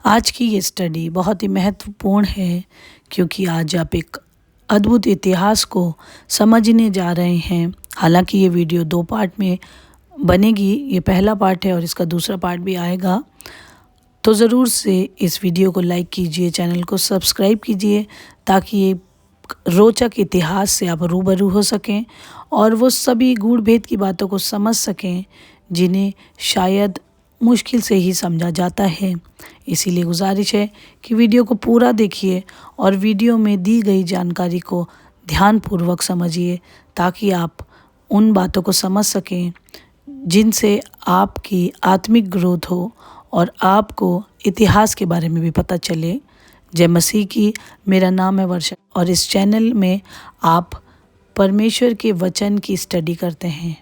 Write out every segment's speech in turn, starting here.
आज की ये स्टडी बहुत ही महत्वपूर्ण है क्योंकि आज आप एक अद्भुत इतिहास को समझने जा रहे हैं। हालांकि ये वीडियो 2 पार्ट में बनेगी, ये पहला पार्ट है और इसका दूसरा पार्ट भी आएगा। तो ज़रूर से इस वीडियो को लाइक कीजिए, चैनल को सब्सक्राइब कीजिए ताकि ये रोचक इतिहास से आप रूबरू हो सकें और वो सभी गूढ़ भेद की बातों को समझ सकें जिन्हें शायद मुश्किल से ही समझा जाता है। इसीलिए गुजारिश है कि वीडियो को पूरा देखिए और वीडियो में दी गई जानकारी को ध्यानपूर्वक समझिए ताकि आप उन बातों को समझ सकें जिनसे आपकी आत्मिक ग्रोथ हो और आपको इतिहास के बारे में भी पता चले। जय मसीह की। मेरा नाम है वर्षा और इस चैनल में आप परमेश्वर के वचन की स्टडी करते हैं।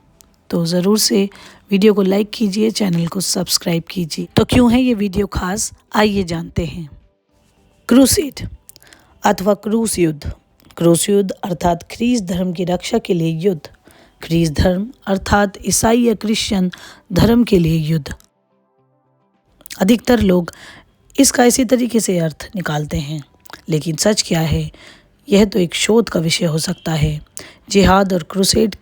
तो ज़रूर से वीडियो को लाइक कीजिए, चैनल को सब्सक्राइब कीजिए। तो क्यों है ये वीडियो खास, आइए जानते हैं। क्रूसेड अथवा क्रूस युद्ध। क्रूस युद्ध अर्थात ख्रीस्त धर्म की रक्षा के लिए युद्ध। ख्रीस्त धर्म अर्थात ईसाई या क्रिश्चियन धर्म के लिए युद्ध। अधिकतर लोग इसका इसी तरीके से अर्थ निकालते हैं, लेकिन सच क्या है यह तो एक शोध का विषय हो सकता है। जिहाद और क्रूसेड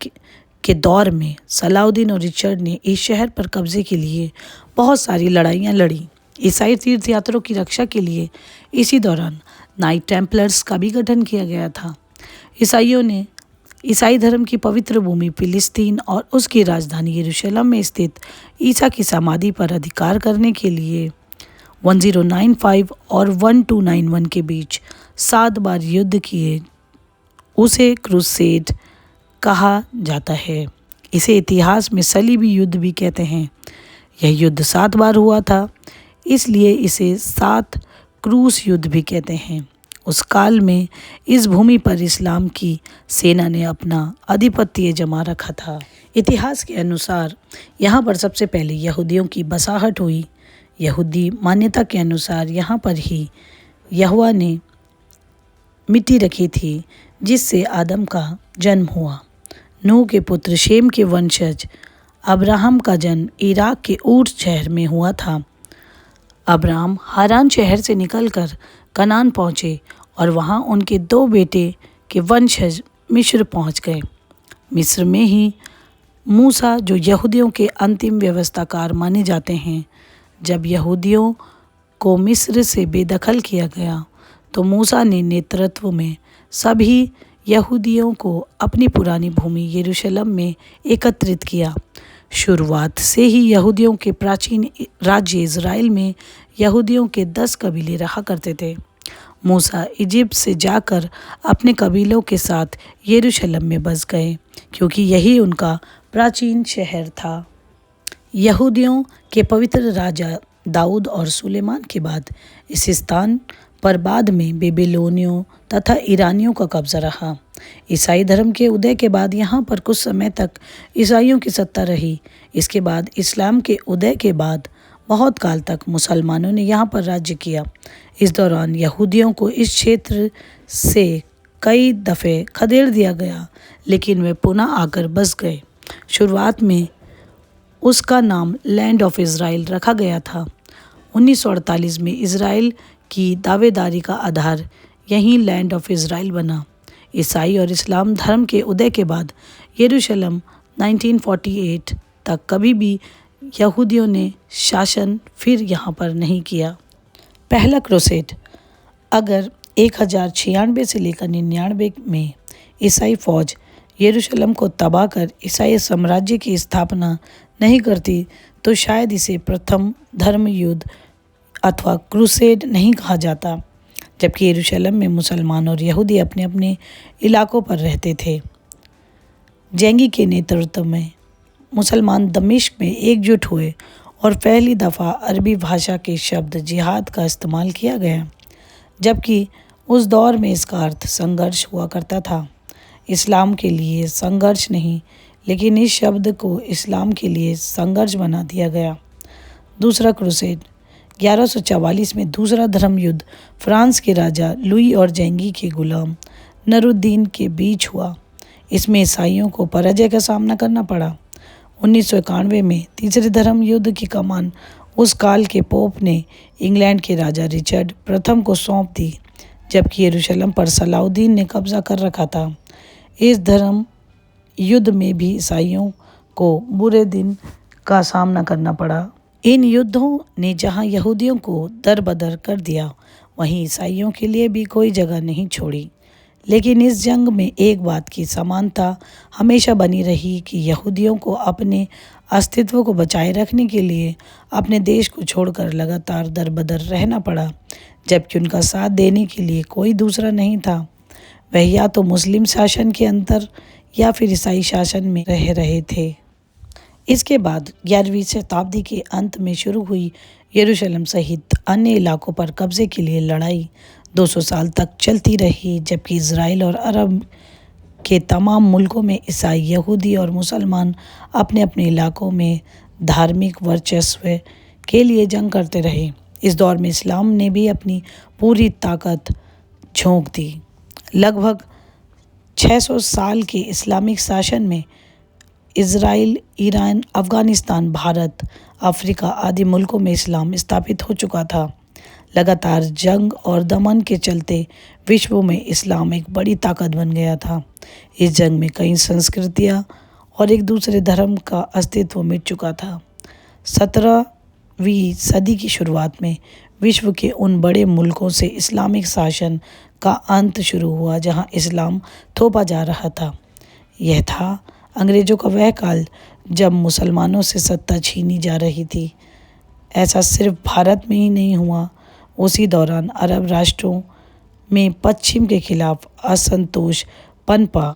के दौर में सलाउद्दीन और रिचर्ड ने इस शहर पर कब्जे के लिए बहुत सारी लड़ाइयाँ लड़ी। ईसाई तीर्थयात्रियों की रक्षा के लिए इसी दौरान नाइट टेम्पलर्स का भी गठन किया गया था। ईसाइयों ने ईसाई धर्म की पवित्र भूमि फिलिस्तीन और उसकी राजधानी यरूशलेम में स्थित ईसा की समाधि पर अधिकार करने के लिए 1095 और 1291 के बीच 7 बार युद्ध किए। उसे क्रूसेड कहा जाता है। इसे इतिहास में सलीबी युद्ध भी कहते हैं। यह युद्ध 7 बार हुआ था, इसलिए इसे 7 क्रूस युद्ध भी कहते हैं। उस काल में इस भूमि पर इस्लाम की सेना ने अपना आधिपत्य जमा रखा था। इतिहास के अनुसार यहाँ पर सबसे पहले यहूदियों की बसाहट हुई। यहूदी मान्यता के अनुसार यहाँ पर ही यहोवा ने मिट्टी रखी थी जिससे आदम का जन्म हुआ। नूह के पुत्र शेम के वंशज अब्राहम का जन्म इराक के ऊर शहर में हुआ था। अब्राहम हारान शहर से निकलकर कनान पहुँचे और वहाँ उनके 2 बेटे के वंशज मिस्र पहुँच गए। मिस्र में ही मूसा, जो यहूदियों के अंतिम व्यवस्थाकार माने जाते हैं, जब यहूदियों को मिस्र से बेदखल किया गया तो मूसा ने नेतृत्व में सभी यहूदियों को अपनी पुरानी भूमि यरूशलेम में एकत्रित किया। शुरुआत से ही यहूदियों के प्राचीन राज्य इज़राइल में यहूदियों के 10 कबीले रहा करते थे। मूसा इजिप्ट से जाकर अपने कबीलों के साथ यरूशलेम में बस गए क्योंकि यही उनका प्राचीन शहर था। यहूदियों के पवित्र राजा दाऊद और सुलेमान के बाद इस स्थान पर बाद में बेबीलोनियों तथा ईरानियों का कब्जा रहा। ईसाई धर्म के उदय के बाद यहाँ पर कुछ समय तक ईसाइयों की सत्ता रही। इसके बाद इस्लाम के उदय के बाद बहुत काल तक मुसलमानों ने यहाँ पर राज्य किया। इस दौरान यहूदियों को इस क्षेत्र से कई दफ़े खदेड़ दिया गया, लेकिन वे पुनः आकर बस गए। शुरुआत में उसका नाम लैंड ऑफ इज़राइल रखा गया था। 1948 में इज़राइल की दावेदारी का आधार यही लैंड ऑफ इज़राइल बना। ईसाई और इस्लाम धर्म के उदय के बाद यरूशलेम 1948 तक कभी भी यहूदियों ने शासन फिर यहाँ पर नहीं किया। पहला क्रूसेड। अगर 1096 से लेकर 99 में ईसाई फौज यरूशलेम को तबाह कर ईसाई साम्राज्य की स्थापना नहीं करती तो शायद इसे प्रथम धर्म युद्ध अथवा क्रूसेड नहीं कहा जाता, जबकि यरूशलेम में मुसलमान और यहूदी अपने अपने इलाकों पर रहते थे। जेंगी के नेतृत्व में मुसलमान दमिश्क में एकजुट हुए और पहली दफ़ा अरबी भाषा के शब्द जिहाद का इस्तेमाल किया गया, जबकि उस दौर में इसका अर्थ संघर्ष हुआ करता था। इस्लाम के लिए संघर्ष नहीं, लेकिन इस शब्द को इस्लाम के लिए संघर्ष बना दिया गया। दूसरा क्रूसेड। 1144 में दूसरा धर्म युद्ध फ्रांस के राजा लुई और जेंगी के गुलाम नरुद्दीन के बीच हुआ। इसमें ईसाइयों को पराजय का सामना करना पड़ा। 1991 में तीसरे धर्म युद्ध की कमान उस काल के पोप ने इंग्लैंड के राजा रिचर्ड प्रथम को सौंप दी, जबकि यरूशलेम पर सलाउद्दीन ने कब्जा कर रखा था। इस धर्म युद्ध में भी ईसाइयों को बुरे दिन का सामना करना पड़ा। इन युद्धों ने जहां यहूदियों को दरबदर कर दिया, वहीं ईसाइयों के लिए भी कोई जगह नहीं छोड़ी। लेकिन इस जंग में एक बात की समानता हमेशा बनी रही कि यहूदियों को अपने अस्तित्व को बचाए रखने के लिए अपने देश को छोड़कर लगातार दरबदर रहना पड़ा, जबकि उनका साथ देने के लिए कोई दूसरा नहीं था। वह या तो मुस्लिम शासन के अंदर या फिर ईसाई शासन में रह रहे थे। इसके बाद 11वीं शताब्दी के अंत में शुरू हुई यरूशलेम सहित अन्य इलाकों पर कब्जे के लिए लड़ाई 200 साल तक चलती रही, जबकि इजराइल और अरब के तमाम मुल्कों में ईसाई, यहूदी और मुसलमान अपने अपने इलाकों में धार्मिक वर्चस्व के लिए जंग करते रहे। इस दौर में इस्लाम ने भी अपनी पूरी ताकत झोंक दी। लगभग 600 साल के इस्लामिक शासन में Israel, Iran, Afghanistan, Bharat, Africa आदि मुल्कों में इस्लाम स्थापित हो चुका था। लगातार जंग और दमन के चलते विश्व में इस्लाम एक बड़ी ताकत बन गया था। इस जंग में कई संस्कृतियां और एक दूसरे धर्म का अस्तित्व मिट चुका था। 17वीं सदी की शुरुआत में विश्व के उन बड़े मुल्कों से इस्लामिक शासन का अंत शुरू हुआ जहां इस्लाम थोपा जा रहा था। यह था अंग्रेज़ों का वह काल जब मुसलमानों से सत्ता छीनी जा रही थी। ऐसा सिर्फ भारत में ही नहीं हुआ, उसी दौरान अरब राष्ट्रों में पश्चिम के खिलाफ असंतोष पनपा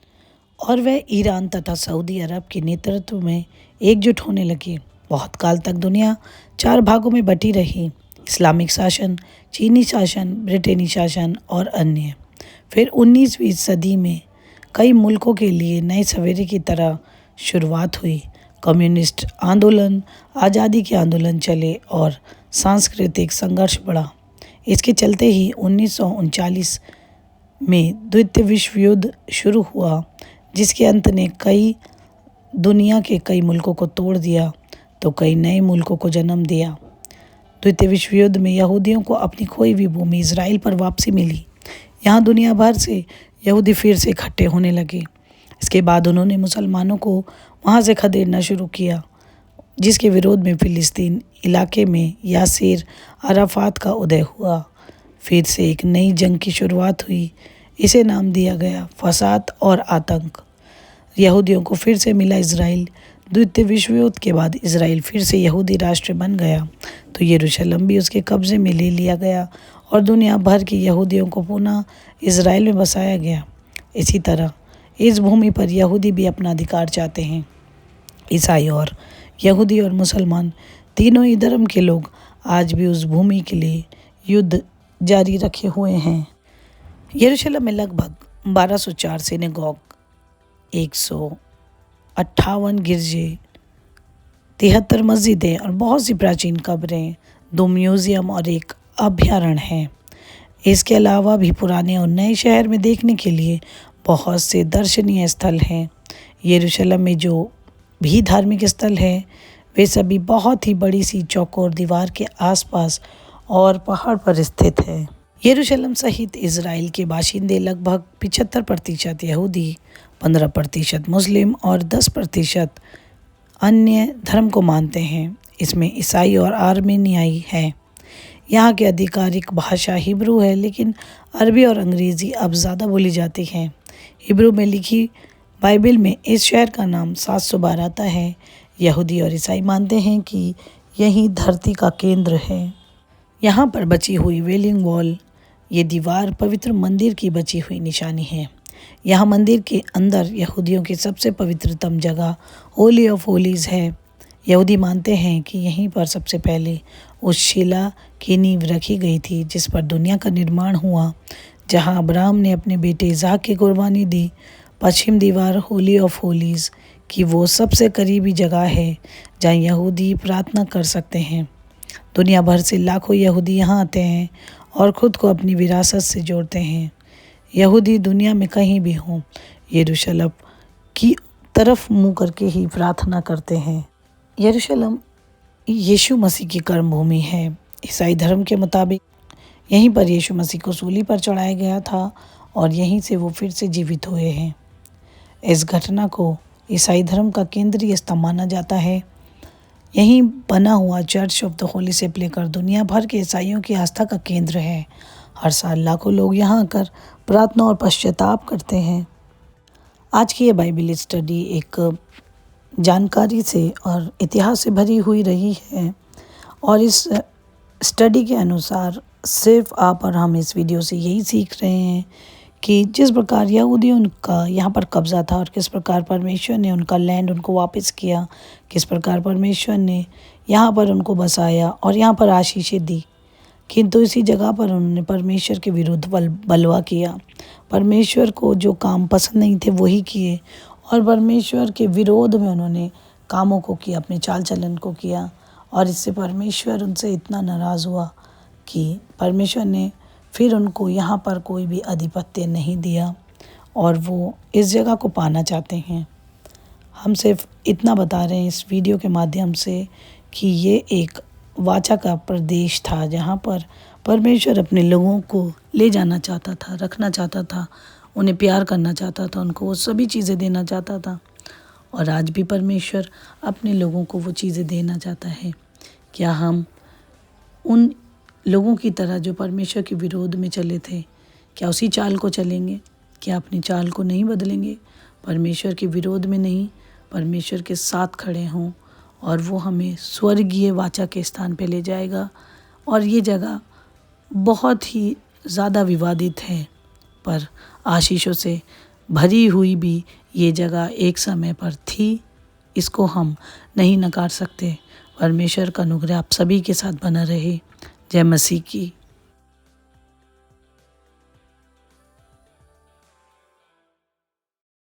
और वह ईरान तथा सऊदी अरब के नेतृत्व में एकजुट होने लगे। बहुत काल तक दुनिया 4 भागों में बटी रही: इस्लामिक शासन, चीनी शासन, ब्रिटेनी शासन और अन्य। फिर 19वीं सदी में कई मुल्कों के लिए नए सवेरे की तरह शुरुआत हुई। कम्युनिस्ट आंदोलन, आज़ादी के आंदोलन चले और सांस्कृतिक संघर्ष बढ़ा। इसके चलते ही 1939 में द्वितीय विश्व युद्ध शुरू हुआ, जिसके अंत ने दुनिया के कई मुल्कों को तोड़ दिया तो कई नए मुल्कों को जन्म दिया। द्वितीय विश्व युद्ध में यहूदियों को अपनी खोई हुई भूमि इजराइल पर वापसी मिली। यहाँ दुनिया भर से यहूदी फिर से इकट्ठे होने लगे। इसके बाद उन्होंने मुसलमानों को वहाँ से खदेड़ना शुरू किया, जिसके विरोध में फ़िलिस्तीन इलाके में यासिर अराफात का उदय हुआ। फिर से एक नई जंग की शुरुआत हुई। इसे नाम दिया गया फसाद और आतंक। यहूदियों को फिर से मिला इजराइल। द्वितीय विश्व युद्ध के बाद इजराइल फिर से यहूदी राष्ट्र बन गया तो यरूशलेम भी उसके कब्जे में ले लिया गया और दुनिया भर के यहूदियों को पुनः इजराइल में बसाया गया। इसी तरह इस भूमि पर यहूदी भी अपना अधिकार चाहते हैं। ईसाई और यहूदी और मुसलमान तीनों ही धर्म के लोग आज भी उस भूमि के लिए युद्ध जारी रखे हुए हैं। यरूशलेम में लगभग 1204 सिनेगॉग, 158 गिरजे, 73 मस्जिदें और बहुत सी प्राचीन कब्रें, 2 म्यूज़ियम और एक अभयारण्य है। इसके अलावा भी पुराने और नए शहर में देखने के लिए बहुत से दर्शनीय स्थल हैं। यरूशलेम में जो भी धार्मिक स्थल हैं वे सभी बहुत ही बड़ी सी चौकोर दीवार के आसपास और पहाड़ पर स्थित है। यरूशलेम सहित इजराइल के बाशिंदे लगभग 75% यहूदी, 15% मुस्लिम और 10% अन्य धर्म को मानते हैं। इसमें ईसाई और आर्मेनियाई हैं। यहाँ की आधिकारिक भाषा हिब्रू है, लेकिन अरबी और अंग्रेज़ी अब ज़्यादा बोली जाती हैं। हिब्रू में लिखी बाइबल में इस शहर का नाम 712 आता है। यहूदी और ईसाई मानते हैं कि यही धरती का केंद्र है। यहाँ पर बची हुई वेलिंग वॉल, ये दीवार पवित्र मंदिर की बची हुई निशानी है। यहाँ मंदिर के अंदर यहूदियों की सबसे पवित्रतम जगह होली ऑफ होलीज़ है। यहूदी मानते हैं कि यहीं पर सबसे पहले उस शिला की नींव रखी गई थी जिस पर दुनिया का निर्माण हुआ, जहां अब्राहम ने अपने बेटे इसहाक की कुर्बानी दी। पश्चिम दीवार होली ऑफ होलीज़ की वो सबसे करीबी जगह है जहां यहूदी प्रार्थना कर सकते हैं। दुनिया भर से लाखों यहूदी यहाँ आते हैं और ख़ुद को अपनी विरासत से जोड़ते हैं। यहूदी दुनिया में कहीं भी हों, यरूशलेम की तरफ मुँह करके ही प्रार्थना करते हैं। यरूशलेम यीशु मसीह की कर्मभूमि है। ईसाई धर्म के मुताबिक यहीं पर यीशु मसीह को सूली पर चढ़ाया गया था और यहीं से वो फिर से जीवित हुए हैं। इस घटना को ईसाई धर्म का केंद्रीय स्तंभ माना जाता है। यहीं बना हुआ चर्च ऑफ द होली सेप लेकर दुनिया भर के ईसाइयों की आस्था का केंद्र है। हर साल लाखों लोग यहाँ आकर प्रार्थना और पश्चाताप करते हैं। आज की ये बाइबल स्टडी एक जानकारी से और इतिहास से भरी हुई रही है और इस स्टडी के अनुसार सिर्फ आप और हम इस वीडियो से यही सीख रहे हैं कि जिस प्रकार यहूदियों का यहाँ पर कब्ज़ा था और किस प्रकार परमेश्वर ने उनका लैंड उनको वापस किया, किस प्रकार परमेश्वर ने यहाँ पर उनको बसाया और यहाँ पर आशीषें दी, किंतु इसी जगह पर उन्होंने परमेश्वर के विरुद्ध बलवा किया। परमेश्वर को जो काम पसंद नहीं थे वही किए और परमेश्वर के विरोध में उन्होंने कामों को किया, अपने चाल चलन को किया और इससे परमेश्वर उनसे इतना नाराज़ हुआ कि परमेश्वर ने फिर उनको यहाँ पर कोई भी आधिपत्य नहीं दिया और वो इस जगह को पाना चाहते हैं। हम सिर्फ इतना बता रहे हैं इस वीडियो के माध्यम से कि ये एक वाचा का प्रदेश था जहाँ पर परमेश्वर अपने लोगों को ले जाना चाहता था, रखना चाहता था, उन्हें प्यार करना चाहता था, उनको वो सभी चीज़ें देना चाहता था और आज भी परमेश्वर अपने लोगों को वो चीज़ें देना चाहता है। क्या हम उन लोगों की तरह जो परमेश्वर के विरोध में चले थे, क्या उसी चाल को चलेंगे? क्या अपनी चाल को नहीं बदलेंगे? परमेश्वर के विरोध में नहीं, परमेश्वर के साथ खड़े हों और वो हमें स्वर्गीय वाचा के स्थान पे ले जाएगा। और ये जगह बहुत ही ज़्यादा विवादित है पर आशीषों से भरी हुई भी ये जगह एक समय पर थी, इसको हम नहीं नकार सकते। परमेश्वर का अनुग्रह आप सभी के साथ बना रहे। जय मसीह की।